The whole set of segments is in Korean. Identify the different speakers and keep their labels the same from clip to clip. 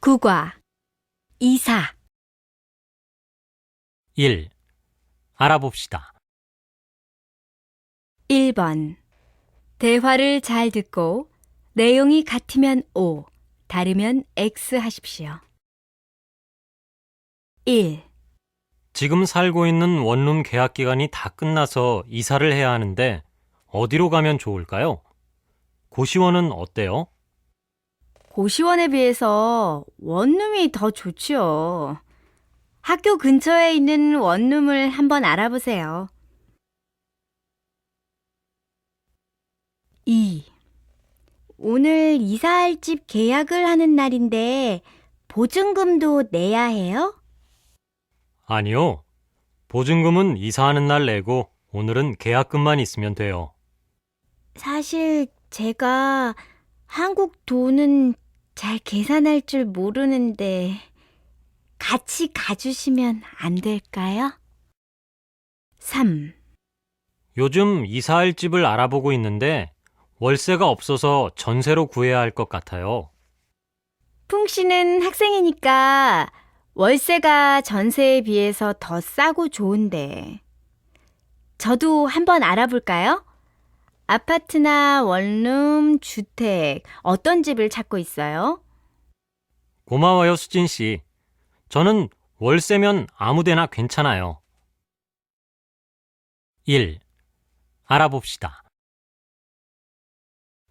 Speaker 1: 국화, 이사.
Speaker 2: 1. 알아봅시다.
Speaker 1: 1번. 대화를 잘 듣고 내용이 같으면 O, 다르면 X 하십시오. 1.
Speaker 2: 지금 살고 있는 원룸 계약 기간이 다 끝나서 이사를 해야 하는데 어디로 가면 좋을까요? 고시원은 어때요?
Speaker 1: 고시원에 비해서 원룸이 더 좋지요. 학교 근처에 있는 원룸을 한번 알아보세요. 2. 오늘 이사할 집 계약을 하는 날인데 보증금도 내야 해요?
Speaker 2: 아니요. 보증금은 이사하는 날 내고 오늘은 계약금만 있으면 돼요.
Speaker 1: 사실 제가 한국 돈은 잘 계산할 줄 모르는데 같이 가주시면 안 될까요? 3.
Speaker 2: 요즘 이사할 집을 알아보고 있는데 월세가 없어서 전세로 구해야 할 것 같아요.
Speaker 1: 풍 씨는 학생이니까 월세가 전세에 비해서 더 싸고 좋은데 저도 한번 알아볼까요? 아파트나 원룸, 주택 어떤 집을 찾고 있어요?
Speaker 2: 고마워요, 수진 씨. 저는 월세면 아무 데나 괜찮아요. 1. 알아봅시다.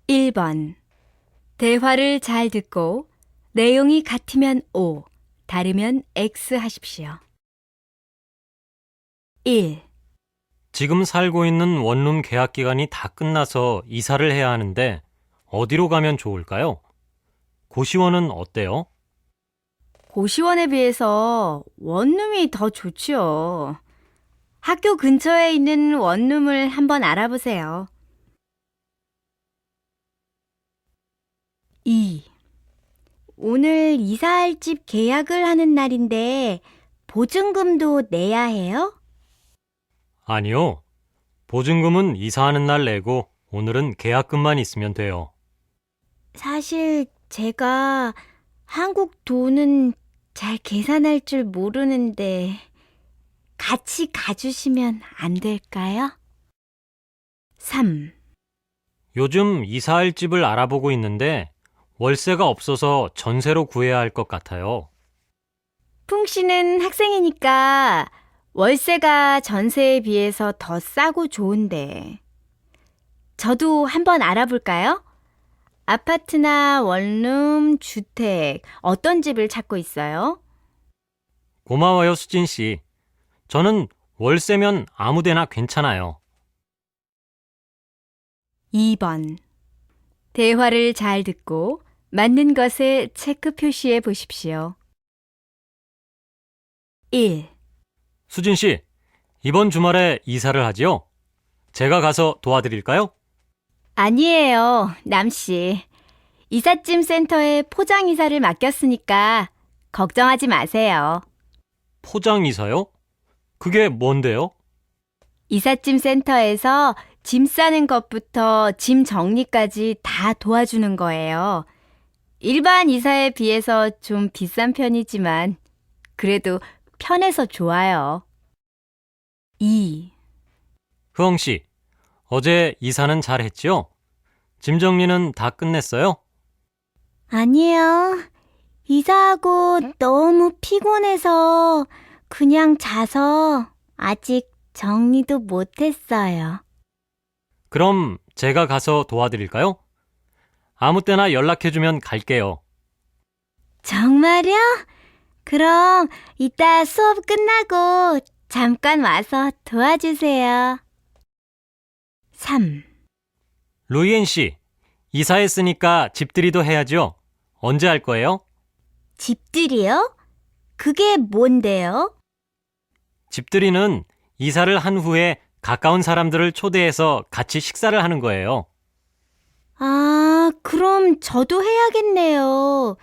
Speaker 1: 1번. 대화를 잘 듣고 내용이 같으면 O, 다르면 X 하십시오. 1.
Speaker 2: 지금 살고 있는 원룸 계약 기간이 다 끝나서 이사를 해야 하는데 어디로 가면 좋을까요? 고시원은 어때요?
Speaker 1: 고시원에 비해서 원룸이 더 좋지요. 학교 근처에 있는 원룸을 한번 알아보세요. 2. 오늘 이사할 집 계약을 하는 날인데 보증금도 내야 해요?
Speaker 2: 아니요. 보증금은 이사하는 날 내고 오늘은 계약금만 있으면 돼요.
Speaker 1: 사실 제가 한국 돈은 잘 계산할 줄 모르는데 같이 가주시면 안 될까요? 3.
Speaker 2: 요즘 이사할 집을 알아보고 있는데 월세가 없어서 전세로 구해야 할 것 같아요.
Speaker 1: 풍 씨는 학생이니까 월세가 전세에 비해서 더 싸고 좋은데 저도 한번 알아볼까요? 아파트나 원룸, 주택 어떤 집을 찾고 있어요?
Speaker 2: 고마워요, 수진 씨. 저는 월세면 아무 데나 괜찮아요.
Speaker 1: 2번. 대화를 잘 듣고 맞는 것에 체크 표시해 보십시오. 1.
Speaker 2: 수진 씨, 이번 주말에 이사를 하지요? 제가 가서 도와드릴까요?
Speaker 1: 아니에요, 남씨. 이삿짐 센터에 포장 이사를 맡겼으니까 걱정하지 마세요.
Speaker 2: 포장 이사요? 그게 뭔데요?
Speaker 1: 이삿짐 센터에서 짐 싸는 것부터 짐 정리까지 다 도와주는 거예요. 일반 이사에 비해서 좀 비싼 편이지만 그래도 편해서 좋아요. 2.
Speaker 2: 흐엉 씨, 어제 이사는 잘 했지요? 짐 정리는 다 끝냈어요?
Speaker 1: 아니요. 이사하고 너무 피곤해서 그냥 자서 아직 정리도 못했어요.
Speaker 2: 그럼 제가 가서 도와드릴까요? 아무 때나 연락해주면 갈게요.
Speaker 1: 정말요? 그럼 이따 수업 끝나고 잠깐 와서 도와주세요. 3.
Speaker 2: 루이엔 씨, 이사했으니까 집들이도 해야죠? 언제 할 거예요?
Speaker 1: 집들이요? 그게 뭔데요?
Speaker 2: 집들이는 이사를 한 후에 가까운 사람들을 초대해서 같이 식사를 하는 거예요.
Speaker 1: 아, 그럼 저도 해야겠네요.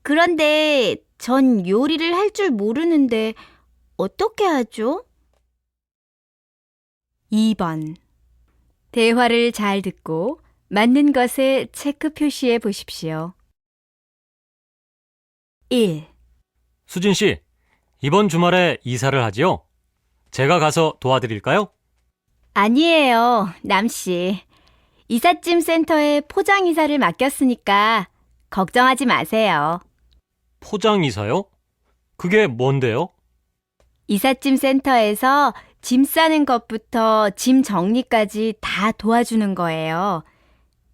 Speaker 1: 그런데 전 요리를 할 줄 모르는데 어떻게 하죠? 2번. 대화를 잘 듣고 맞는 것에 체크 표시해 보십시오. 1.
Speaker 2: 수진 씨, 이번 주말에 이사를 하지요? 제가 가서 도와드릴까요?
Speaker 1: 아니에요, 남씨. 이삿짐 센터에 포장 이사를 맡겼으니까 걱정하지 마세요.
Speaker 2: 포장 이사요? 그게 뭔데요?
Speaker 1: 이삿짐 센터에서 짐 싸는 것부터 짐 정리까지 다 도와주는 거예요.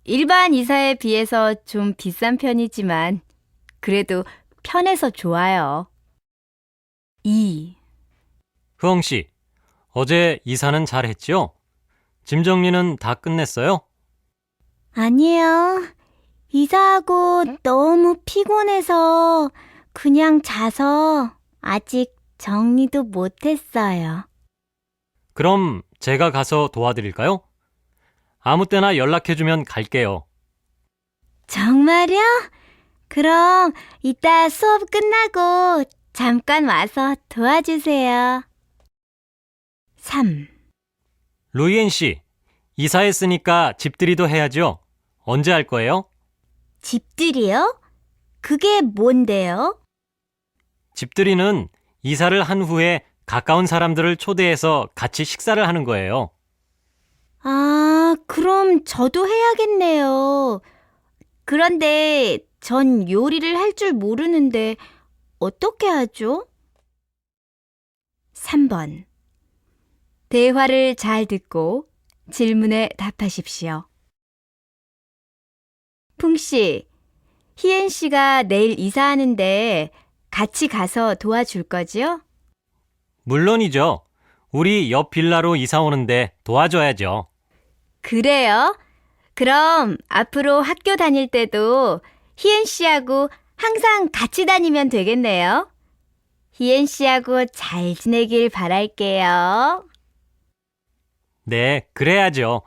Speaker 1: 일반 이사에 비해서 좀 비싼 편이지만 그래도 편해서 좋아요. 2.
Speaker 2: 흐엉 씨, 어제 이사는 잘 했지요? 짐 정리는 다 끝냈어요?
Speaker 1: 아니요. 이사하고 너무 피곤해서 그냥 자서 아직 정리도 못했어요.
Speaker 2: 그럼 제가 가서 도와드릴까요? 아무 때나 연락해주면 갈게요.
Speaker 1: 정말요? 그럼 이따 수업 끝나고 잠깐 와서 도와주세요. 3.
Speaker 2: 루이엔 씨, 이사했으니까 집들이도 해야죠. 언제 할 거예요?
Speaker 1: 집들이요? 그게 뭔데요?
Speaker 2: 집들이는 이사를 한 후에 가까운 사람들을 초대해서 같이 식사를 하는 거예요.
Speaker 1: 아, 그럼 저도 해야겠네요. 그런데 전 요리를 할 줄 모르는데 어떻게 하죠? 3번. 대화를 잘 듣고 질문에 답하십시오. 풍씨, 희엔 씨가 내일 이사하는데 같이 가서 도와줄 거지요?
Speaker 2: 물론이죠. 우리 옆 빌라로 이사 오는데 도와줘야죠.
Speaker 1: 그래요? 그럼 앞으로 학교 다닐 때도 희엔 씨하고 항상 같이 다니면 되겠네요. 희엔 씨하고 잘 지내길 바랄게요.
Speaker 2: 네, 그래야죠.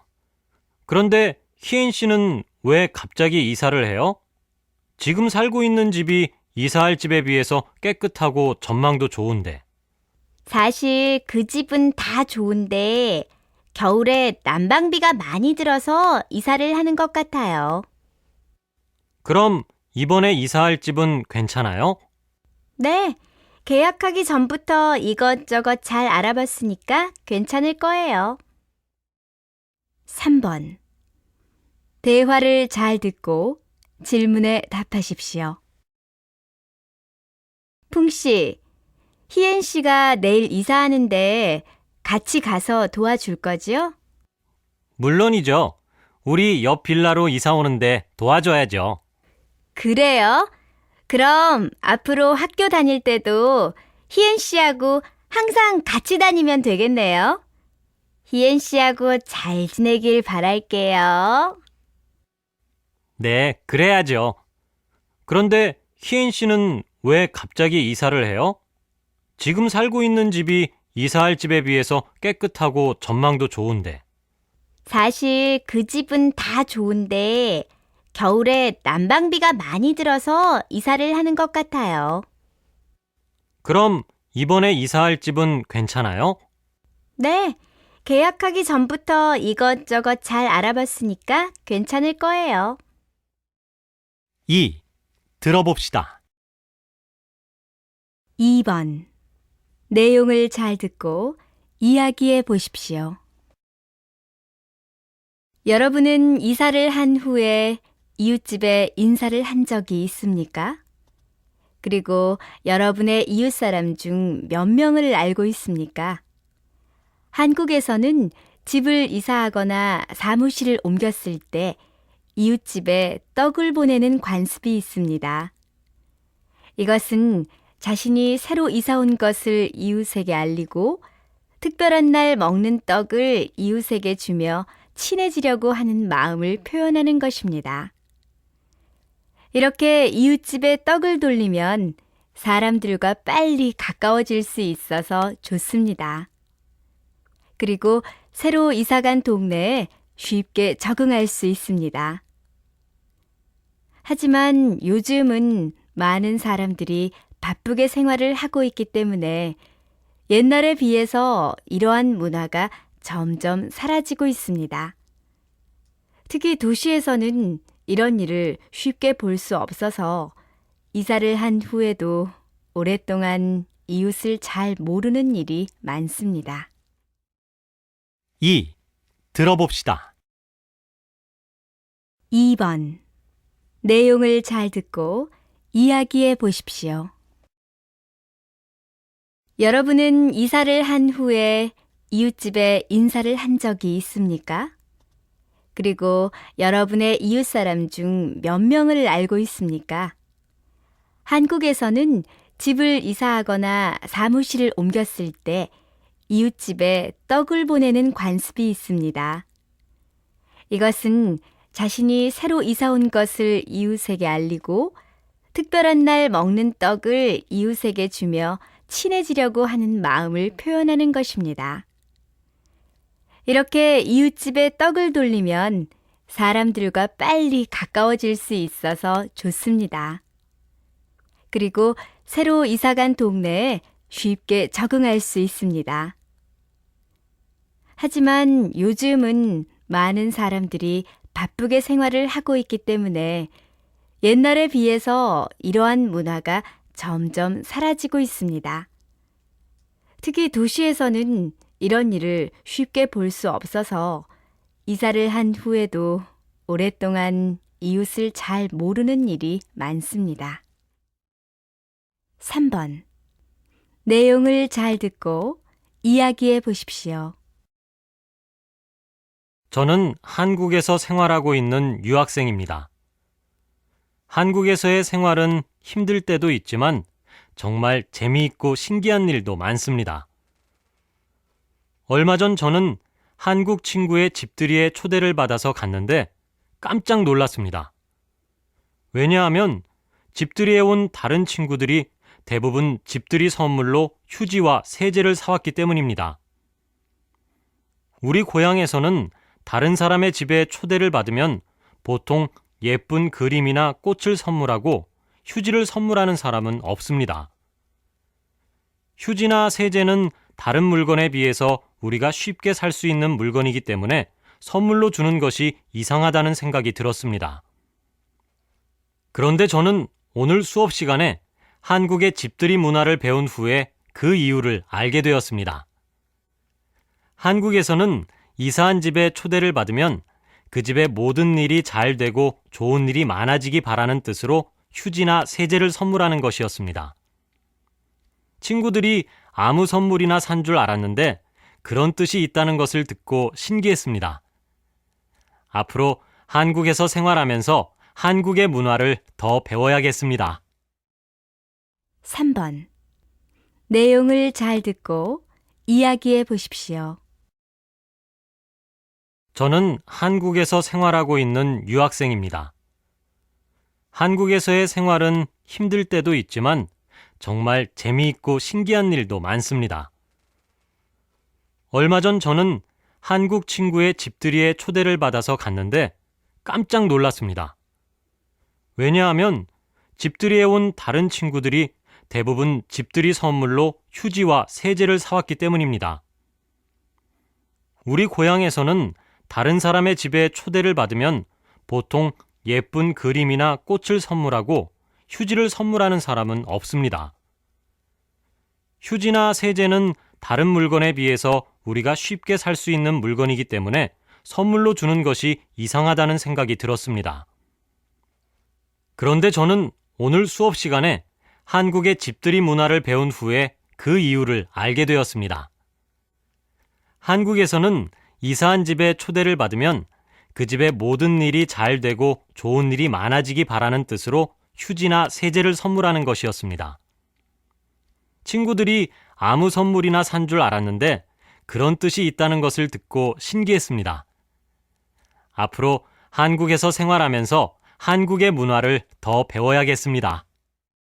Speaker 2: 그런데 희엔 씨는 왜 갑자기 이사를 해요? 지금 살고 있는 집이 이사할 집에 비해서 깨끗하고 전망도 좋은데.
Speaker 1: 사실 그 집은 다 좋은데 겨울에 난방비가 많이 들어서 이사를 하는 것 같아요.
Speaker 2: 그럼 이번에 이사할 집은 괜찮아요?
Speaker 1: 네, 계약하기 전부터 이것저것 잘 알아봤으니까 괜찮을 거예요. 3번. 대화를 잘 듣고 질문에 답하십시오. 풍씨, 희엔 씨가 내일 이사하는데 같이 가서 도와줄 거지요?
Speaker 2: 물론이죠. 우리 옆 빌라로 이사 오는데 도와줘야죠.
Speaker 1: 그래요? 그럼 앞으로 학교 다닐 때도 희엔 씨하고 항상 같이 다니면 되겠네요. 희엔 씨하고 잘 지내길 바랄게요.
Speaker 2: 네, 그래야죠. 그런데 희엔 씨는 왜 갑자기 이사를 해요? 지금 살고 있는 집이 이사할 집에 비해서 깨끗하고 전망도 좋은데.
Speaker 1: 사실 그 집은 다 좋은데 겨울에 난방비가 많이 들어서 이사를 하는 것 같아요.
Speaker 2: 그럼 이번에 이사할 집은 괜찮아요?
Speaker 1: 네, 계약하기 전부터 이것저것 잘 알아봤으니까 괜찮을 거예요.
Speaker 2: 2. 들어봅시다.
Speaker 1: 2번. 내용을 잘 듣고 이야기해 보십시오. 여러분은 이사를 한 후에 이웃집에 인사를 한 적이 있습니까? 그리고 여러분의 이웃사람 중 몇 명을 알고 있습니까? 한국에서는 집을 이사하거나 사무실을 옮겼을 때 이웃집에 떡을 보내는 관습이 있습니다. 이것은 자신이 새로 이사 온 것을 이웃에게 알리고 특별한 날 먹는 떡을 이웃에게 주며 친해지려고 하는 마음을 표현하는 것입니다. 이렇게 이웃집에 떡을 돌리면 사람들과 빨리 가까워질 수 있어서 좋습니다. 그리고 새로 이사간 동네에 쉽게 적응할 수 있습니다. 하지만 요즘은 많은 사람들이 바쁘게 생활을 하고 있기 때문에 옛날에 비해서 이러한 문화가 점점 사라지고 있습니다. 특히 도시에서는 이런 일을 쉽게 볼 수 없어서 이사를 한 후에도 오랫동안 이웃을 잘 모르는 일이 많습니다.
Speaker 2: 2. 들어봅시다.
Speaker 1: 2번. 내용을 잘 듣고 이야기해 보십시오. 여러분은 이사를 한 후에 이웃집에 인사를 한 적이 있습니까? 그리고 여러분의 이웃 사람 중 몇 명을 알고 있습니까? 한국에서는 집을 이사하거나 사무실을 옮겼을 때 이웃집에 떡을 보내는 관습이 있습니다. 이것은 자신이 새로 이사 온 것을 이웃에게 알리고 특별한 날 먹는 떡을 이웃에게 주며 친해지려고 하는 마음을 표현하는 것입니다. 이렇게 이웃집에 떡을 돌리면 사람들과 빨리 가까워질 수 있어서 좋습니다. 그리고 새로 이사간 동네에 쉽게 적응할 수 있습니다. 하지만 요즘은 많은 사람들이 바쁘게 생활을 하고 있기 때문에 옛날에 비해서 이러한 문화가 점점 사라지고 있습니다. 특히 도시에서는 이런 일을 쉽게 볼 수 없어서 이사를 한 후에도 오랫동안 이웃을 잘 모르는 일이 많습니다. 3번. 내용을 잘 듣고 이야기해 보십시오.
Speaker 2: 저는 한국에서 생활하고 있는 유학생입니다. 한국에서의 생활은 힘들 때도 있지만 정말 재미있고 신기한 일도 많습니다. 얼마 전 저는 한국 친구의 집들이에 초대를 받아서 갔는데 깜짝 놀랐습니다. 왜냐하면 집들이에 온 다른 친구들이 대부분 집들이 선물로 휴지와 세제를 사왔기 때문입니다. 우리 고향에서는 다른 사람의 집에 초대를 받으면 보통 예쁜 그림이나 꽃을 선물하고 휴지를 선물하는 사람은 없습니다. 휴지나 세제는 다른 물건에 비해서 우리가 쉽게 살 수 있는 물건이기 때문에 선물로 주는 것이 이상하다는 생각이 들었습니다. 그런데 저는 오늘 수업 시간에 한국의 집들이 문화를 배운 후에 그 이유를 알게 되었습니다. 한국에서는 이사한 집에 초대를 받으면 그 집의 모든 일이 잘 되고 좋은 일이 많아지기 바라는 뜻으로 휴지나 세제를 선물하는 것이었습니다. 친구들이 아무 선물이나 산 줄 알았는데 그런 뜻이 있다는 것을 듣고 신기했습니다. 앞으로 한국에서 생활하면서 한국의 문화를 더 배워야겠습니다.
Speaker 1: 3번. 내용을 잘 듣고 이야기해 보십시오.
Speaker 2: 저는 한국에서 생활하고 있는 유학생입니다. 한국에서의 생활은 힘들 때도 있지만 정말 재미있고 신기한 일도 많습니다. 얼마 전 저는 한국 친구의 집들이에 초대를 받아서 갔는데 깜짝 놀랐습니다. 왜냐하면 집들이에 온 다른 친구들이 대부분 집들이 선물로 휴지와 세제를 사왔기 때문입니다. 우리 고향에서는 다른 사람의 집에 초대를 받으면 보통 예쁜 그림이나 꽃을 선물하고 휴지를 선물하는 사람은 없습니다. 휴지나 세제는 다른 물건에 비해서 우리가 쉽게 살 수 있는 물건이기 때문에 선물로 주는 것이 이상하다는 생각이 들었습니다. 그런데 저는 오늘 수업 시간에 한국의 집들이 문화를 배운 후에 그 이유를 알게 되었습니다. 한국에서는 이사한 집에 초대를 받으면 그 집의 모든 일이 잘 되고 좋은 일이 많아지기 바라는 뜻으로 휴지나 세제를 선물하는 것이었습니다. 친구들이 아무 선물이나 산 줄 알았는데 그런 뜻이 있다는 것을 듣고 신기했습니다. 앞으로 한국에서 생활하면서 한국의 문화를 더 배워야겠습니다.